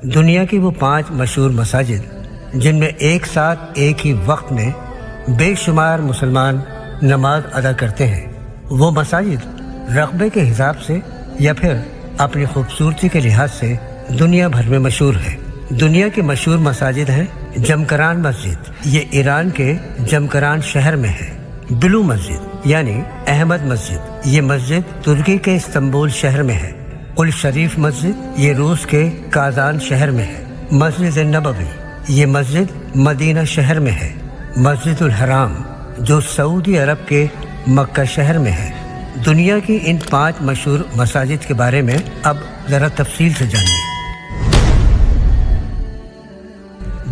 دنیا کی وہ 5 مشہور مساجد جن میں ایک ساتھ ایک ہی وقت میں بے شمار مسلمان نماز ادا کرتے ہیں، وہ مساجد رقبے کے حساب سے یا پھر اپنی خوبصورتی کے لحاظ سے دنیا بھر میں مشہور ہے۔ دنیا کی مشہور مساجد ہیں جمکران مسجد، یہ ایران کے جمکران شہر میں ہے۔ بلو مسجد یعنی احمد مسجد، یہ مسجد ترکی کے استنبول شہر میں ہے۔ قل شریف مسجد، یہ روس کے کازان شہر میں ہے۔ مسجد نبوی، یہ مسجد مدینہ شہر میں ہے۔ مسجد الحرام جو سعودی عرب کے مکہ شہر میں ہے۔ دنیا کی ان 5 مشہور مساجد کے بارے میں اب ذرا تفصیل سے جانیے۔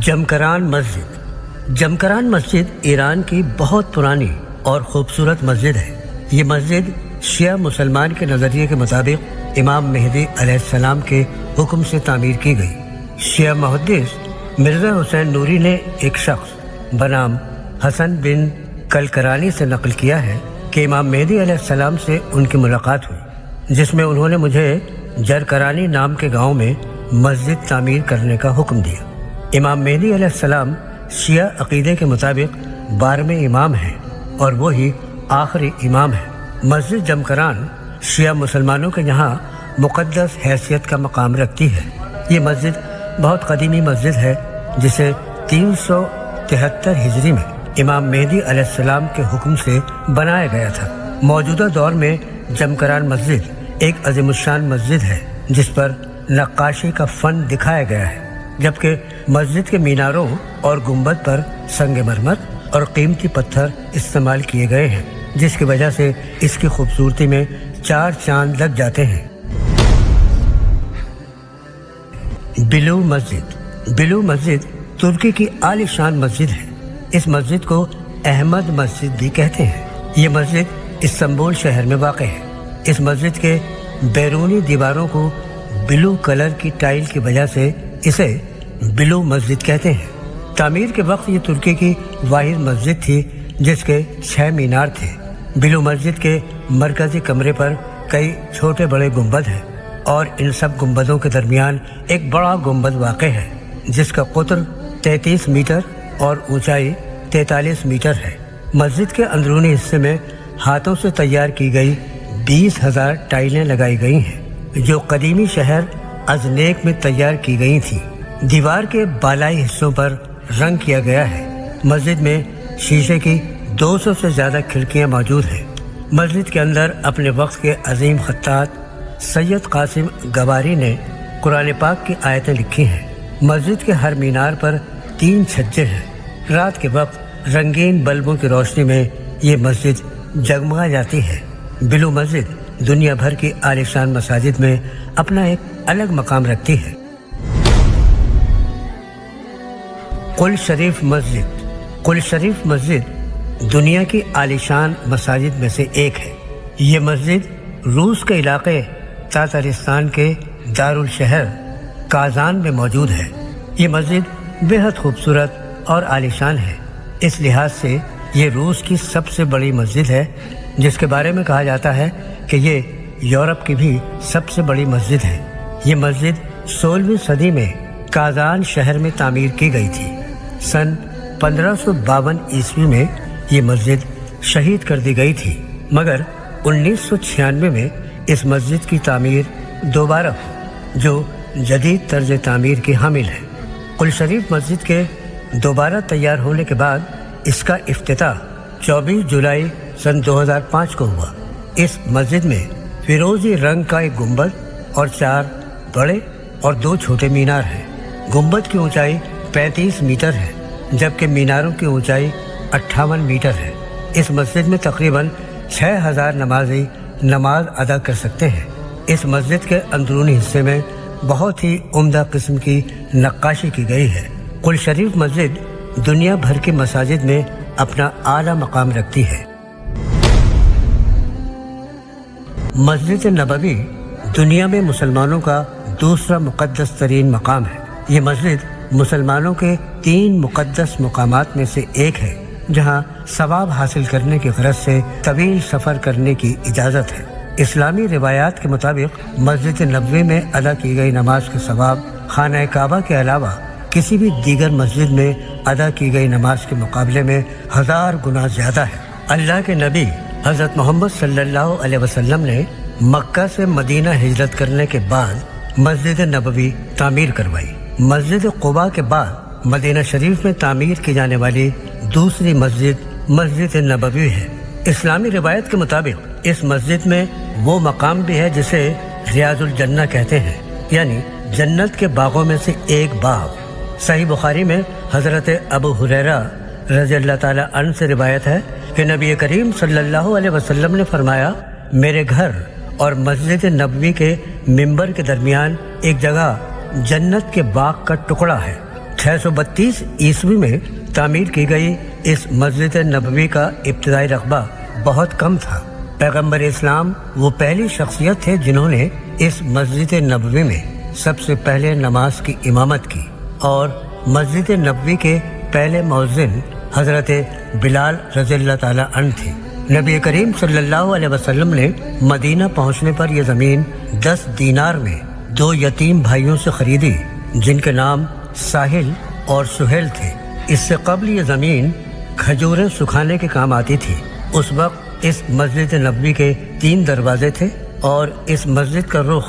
جمکران مسجد۔ جمکران مسجد ایران کی بہت پرانی اور خوبصورت مسجد ہے۔ یہ مسجد شیعہ مسلمان کے نظریے کے مطابق امام مہدی علیہ السلام کے حکم سے تعمیر کی گئی۔ شیعہ محدث مرزا حسین نوری نے ایک شخص بنام حسن بن کلکرانی سے نقل کیا ہے کہ امام مہدی علیہ السلام سے ان کی ملاقات ہوئی، جس میں انہوں نے مجھے جرکرانی نام کے گاؤں میں مسجد تعمیر کرنے کا حکم دیا۔ امام مہدی علیہ السلام شیعہ عقیدے کے مطابق 12ویں امام ہیں اور وہی آخری امام ہیں۔ مسجد جمکران شیعہ مسلمانوں کے یہاں مقدس حیثیت کا مقام رکھتی ہے۔ یہ مسجد بہت قدیمی مسجد ہے جسے 373 ہجری میں امام مہدی علیہ السلام کے حکم سے بنایا گیا تھا۔ موجودہ دور میں جمکران مسجد ایک عظیم الشان مسجد ہے جس پر نقاشی کا فن دکھایا گیا ہے، جبکہ مسجد کے میناروں اور گنبد پر سنگ مرمر اور قیمتی پتھر استعمال کیے گئے ہیں، جس کی وجہ سے اس کی خوبصورتی میں 4 چاند لگ جاتے ہیں۔ بلو مسجد۔ بلو مسجد ترکی کی عالی شان مسجد ہے۔ اس مسجد کو احمد مسجد بھی کہتے ہیں۔ یہ مسجد استنبول شہر میں واقع ہے۔ اس مسجد کے بیرونی دیواروں کو بلو کلر کی ٹائل کی وجہ سے اسے بلو مسجد کہتے ہیں۔ تعمیر کے وقت یہ ترکی کی واحد مسجد تھی جس کے 6 مینار تھے۔ بلو مسجد کے مرکزی کمرے پر کئی چھوٹے بڑے گنبد ہیں اور ان سب گنبدوں کے درمیان ایک بڑا گنبد واقع ہے جس کا قطر 33 میٹر اور اونچائی 43 میٹر ہے۔ مسجد کے اندرونی حصے میں ہاتھوں سے تیار کی گئی 20,000 ٹائلیں لگائی گئی ہیں جو قدیمی شہر ازنیک میں تیار کی گئی تھیں۔ دیوار کے بالائی حصوں پر رنگ کیا گیا ہے۔ مسجد میں شیشے کی 200 سے زیادہ کھڑکیاں موجود ہیں۔ مسجد کے اندر اپنے وقت کے عظیم خطاط سید قاسم گواری نے قرآن پاک کی آیتیں لکھی ہیں۔ مسجد کے ہر مینار پر 3 چھجے ہیں۔ رات کے وقت رنگین بلبوں کی روشنی میں یہ مسجد جگمگا جاتی ہے۔ بلو مسجد دنیا بھر کی عالی شان مساجد میں اپنا ایک الگ مقام رکھتی ہے۔ قل شریف مسجد۔ قل شریف مسجد دنیا کی عالی شان مساجد میں سے ایک ہے۔ یہ مسجد روس کے علاقے تاتارستان کے دارالشہر کازان میں موجود ہے۔ یہ مسجد بہت خوبصورت اور عالی شان ہے۔ اس لحاظ سے یہ روس کی سب سے بڑی مسجد ہے، جس کے بارے میں کہا جاتا ہے کہ یہ یورپ کی بھی سب سے بڑی مسجد ہے۔ یہ مسجد 16ویں صدی میں کازان شہر میں تعمیر کی گئی تھی۔ سن 1552 عیسوی میں یہ مسجد شہید کر دی گئی تھی، مگر 1996 میں اس مسجد کی تعمیر دوبارہ ہوئی جو جدید طرز تعمیر کی حامل ہے۔ قل شریف مسجد کے دوبارہ تیار ہونے کے بعد اس کا افتتاح 24 جولائی سن 2005 کو ہوا۔ اس مسجد میں فیروزی رنگ کا ایک گنبد اور 4 بڑے اور 2 چھوٹے مینار ہیں۔ گنبد کی اونچائی 35 میٹر ہے جبکہ میناروں کی اونچائی 58 میٹر ہے۔ اس مسجد میں تقریباً 6000 نمازی نماز ادا کر سکتے ہیں۔ اس مسجد کے اندرونی حصے میں بہت ہی عمدہ قسم کی نقاشی کی گئی ہے۔ قل شریف مسجد دنیا بھر کی مساجد میں اپنا اعلیٰ مقام رکھتی ہے۔ مسجد نبوی دنیا میں مسلمانوں کا دوسرا مقدس ترین مقام ہے۔ یہ مسجد مسلمانوں کے 3 مقدس مقامات میں سے ایک ہے جہاں ثواب حاصل کرنے کی غرض سے طویل سفر کرنے کی اجازت ہے۔ اسلامی روایات کے مطابق مسجد نبوی میں ادا کی گئی نماز کے ثواب خانہ کعبہ کے علاوہ کسی بھی دیگر مسجد میں ادا کی گئی نماز کے مقابلے میں 1000 گنا زیادہ ہے۔ اللہ کے نبی حضرت محمد صلی اللہ علیہ وسلم نے مکہ سے مدینہ ہجرت کرنے کے بعد مسجد نبوی تعمیر کروائی۔ مسجد قباء کے بعد مدینہ شریف میں تعمیر کی جانے والی دوسری مسجد مسجد نبوی ہے۔ اسلامی روایت کے مطابق اس مسجد میں وہ مقام بھی ہے جسے ریاض الجنہ کہتے ہیں، یعنی جنت کے باغوں میں سے ایک باغ۔ صحیح بخاری میں حضرت ابو ہریرہ رضی اللہ تعالیٰ عنہ سے روایت ہے کہ نبی کریم صلی اللہ علیہ وسلم نے فرمایا، میرے گھر اور مسجد نبوی کے ممبر کے درمیان ایک جگہ جنت کے باغ کا ٹکڑا ہے۔ 632 عیسوی میں تعمیر کی گئی اس مسجد نبوی کا ابتدائی رقبہ بہت کم تھا۔ پیغمبر اسلام وہ پہلی شخصیت تھے جنہوں نے اس مسجد نبوی میں سب سے پہلے نماز کی امامت کی، اور مسجد نبوی کے پہلے مؤذن حضرت بلال رضی اللہ تعالیٰ عنہ تھے۔ نبی کریم صلی اللہ علیہ وسلم نے مدینہ پہنچنے پر یہ زمین 10 دینار میں 2 یتیم بھائیوں سے خریدی جن کے نام ساحل اور سہیل تھے۔ اس سے قبل یہ زمین کھجوریں سکھانے کے کام آتی تھی۔ اس وقت اس مسجد نبوی کے 3 دروازے تھے اور اس مسجد کا رخ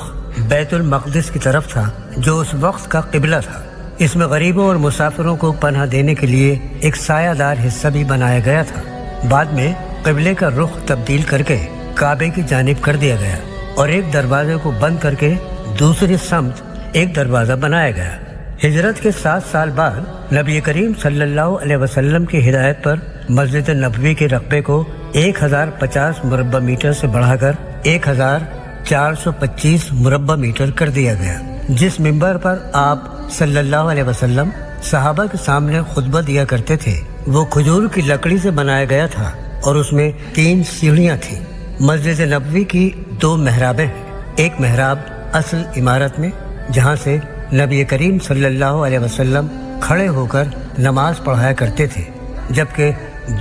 بیت المقدس کی طرف تھا جو اس وقت کا قبلہ تھا۔ اس میں غریبوں اور مسافروں کو پناہ دینے کے لیے ایک سایہ دار حصہ بھی بنایا گیا تھا۔ بعد میں قبلے کا رخ تبدیل کر کے کعبے کی جانب کر دیا گیا اور ایک دروازے کو بند کر کے دوسری سمت ایک دروازہ بنایا گیا۔ ہجرت کے 7 سال بعد نبی کریم صلی اللہ علیہ وسلم کی ہدایت پر مسجد نبوی کے رقبے کو 1050 مربع میٹر سے بڑھا کر 1425 مربع میٹر کر دیا گیا۔ جس ممبر پر آپ صلی اللہ علیہ وسلم صحابہ کے سامنے خطبہ دیا کرتے تھے وہ کھجور کی لکڑی سے بنایا گیا تھا اور اس میں 3 سیڑھیاں تھیں۔ مسجد نبوی کی 2 محرابیں ہیں۔ ایک محراب اصل عمارت میں جہاں سے نبی کریم صلی اللہ علیہ وسلم کھڑے ہو کر نماز پڑھایا کرتے تھے، جبکہ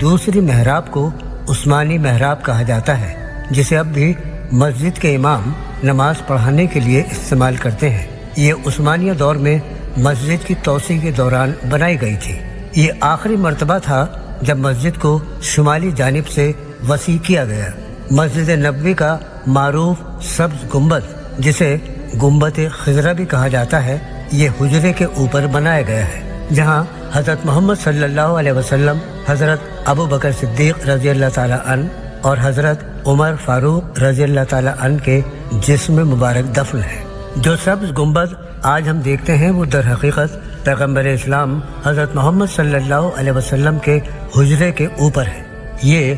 دوسری محراب کو عثمانی محراب کہا جاتا ہے جسے اب بھی مسجد کے امام نماز پڑھانے کے لیے استعمال کرتے ہیں۔ یہ عثمانیہ دور میں مسجد کی توسیع کے دوران بنائی گئی تھی۔ یہ آخری مرتبہ تھا جب مسجد کو شمالی جانب سے وسیع کیا گیا۔ مسجد نبوی کا معروف سبز گنبد جسے گنبد خضرا بھی کہا جاتا ہے، یہ حجرے کے اوپر بنایا گیا ہے جہاں حضرت محمد صلی اللہ علیہ وسلم، حضرت ابو بکر صدیق رضی اللہ تعالیٰ عنہ اور حضرت عمر فاروق رضی اللہ تعالیٰ عنہ کے جسم مبارک دفن ہے۔ جو سبز گنبد آج ہم دیکھتے ہیں وہ در حقیقت پیغمبر اسلام حضرت محمد صلی اللہ علیہ وسلم کے حجرے کے اوپر ہے۔ یہ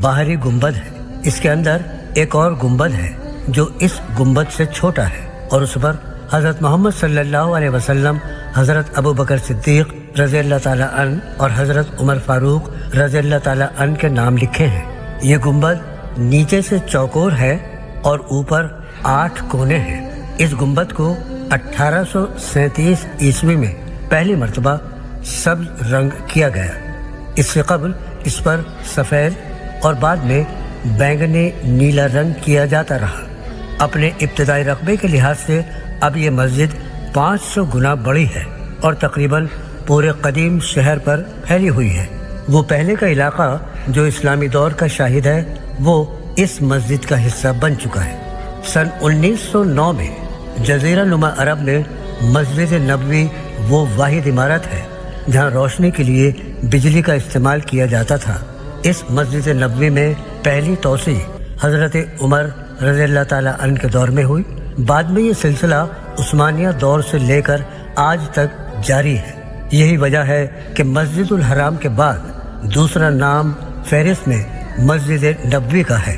باہری گنبد ہے۔ اس کے اندر ایک اور گنبد ہے جو اس گنبد سے چھوٹا ہے اور اس پر حضرت محمد صلی اللہ علیہ وسلم، حضرت ابو بکر صدیق رضی اللہ تعالیٰ عنہ اور حضرت عمر فاروق رضی اللہ تعالیٰ عنہ کے نام لکھے ہیں۔ یہ گنبد نیچے سے چوکور ہے اور اوپر 8 کونے ہیں۔ اس گنبد کو 1837 عیسوی میں پہلی مرتبہ سبز رنگ کیا گیا۔ اس سے قبل اس پر سفید اور بعد میں بینگنی نیلا رنگ کیا جاتا رہا۔ اپنے ابتدائی رقبے کے لحاظ سے اب یہ مسجد 500 گنا بڑی ہے اور تقریباً پورے قدیم شہر پر پھیلی ہوئی ہے۔ وہ پہلے کا علاقہ جو اسلامی دور کا شاہد ہے وہ اس مسجد کا حصہ بن چکا ہے۔ سن 1909 میں جزیرہ نما عرب میں مسجد نبوی وہ واحد عمارت ہے جہاں روشنی کے لیے بجلی کا استعمال کیا جاتا تھا۔ اس مسجد نبوی میں پہلی توسیع حضرت عمر رضی اللہ تعالیٰ عنہ کے دور میں ہوئی۔ بعد میں یہ سلسلہ عثمانیہ دور سے لے کر آج تک جاری ہے۔ یہی وجہ ہے کہ مسجد الحرام کے بعد دوسرا نام فہرست میں مسجد نبوی کا ہے۔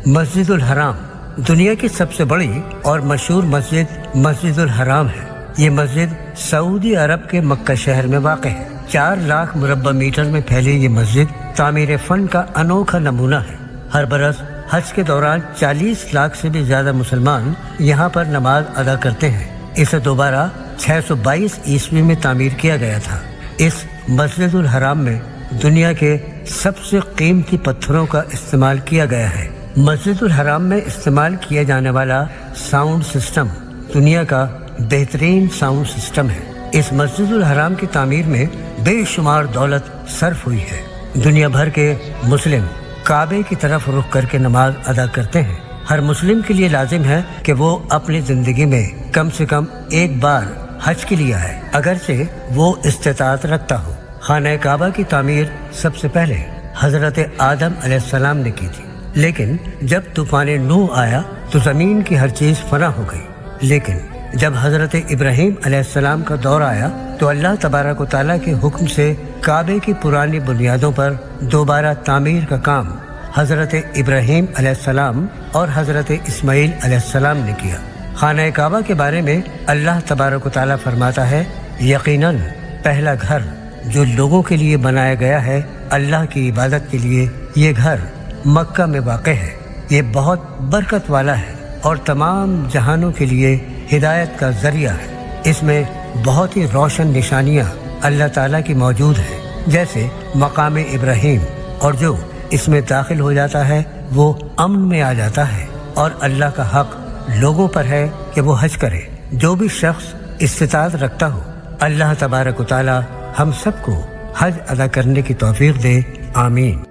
مسجد الحرام دنیا کی سب سے بڑی اور مشہور مسجد مسجد الحرام ہے۔ یہ مسجد سعودی عرب کے مکہ شہر میں واقع ہے۔ 4 لاکھ مربع میٹر میں پھیلی یہ مسجد تعمیر فن کا انوکھا نمونہ ہے۔ ہر برس حج کے دوران 40 لاکھ سے بھی زیادہ مسلمان یہاں پر نماز ادا کرتے ہیں۔ اسے دوبارہ 622 عیسوی میں تعمیر کیا گیا تھا۔ اس مسجد الحرام میں دنیا کے سب سے قیمتی پتھروں کا استعمال کیا گیا ہے۔ مسجد الحرام میں استعمال کیا جانے والا ساؤنڈ سسٹم دنیا کا بہترین ساؤنڈ سسٹم ہے۔ اس مسجد الحرام کی تعمیر میں بے شمار دولت صرف ہوئی ہے۔ دنیا بھر کے مسلم کعبے کی طرف رخ کر کے نماز ادا کرتے ہیں۔ ہر مسلم کے لیے لازم ہے کہ وہ اپنی زندگی میں کم سے کم ایک بار حج کے لیے آئے، اگرچہ وہ استطاعت رکھتا ہو۔ خانہ کعبہ کی تعمیر سب سے پہلے حضرت آدم علیہ السلام نے کی تھی، لیکن جب طوفان نوح آیا تو زمین کی ہر چیز فنا ہو گئی۔ لیکن جب حضرت ابراہیم علیہ السلام کا دور آیا تو اللہ تبارک و تعالیٰ کے حکم سے کعبے کی پرانی بنیادوں پر دوبارہ تعمیر کا کام حضرت ابراہیم علیہ السلام اور حضرت اسماعیل علیہ السلام نے کیا۔ خانہ کعبہ کے بارے میں اللہ تبارک و تعالیٰ فرماتا ہے، یقیناً پہلا گھر جو لوگوں کے لیے بنایا گیا ہے اللہ کی عبادت کے لیے، یہ گھر مکہ میں واقع ہے۔ یہ بہت برکت والا ہے اور تمام جہانوں کے لیے ہدایت کا ذریعہ ہے۔ اس میں بہت ہی روشن نشانیاں اللہ تعالیٰ کی موجود ہیں، جیسے مقام ابراہیم، اور جو اس میں داخل ہو جاتا ہے وہ امن میں آ جاتا ہے، اور اللہ کا حق لوگوں پر ہے کہ وہ حج کرے۔ جو بھی شخص استطاعت رکھتا ہو، اللہ تبارک و تعالیٰ ہم سب کو حج ادا کرنے کی توفیق دے، آمین۔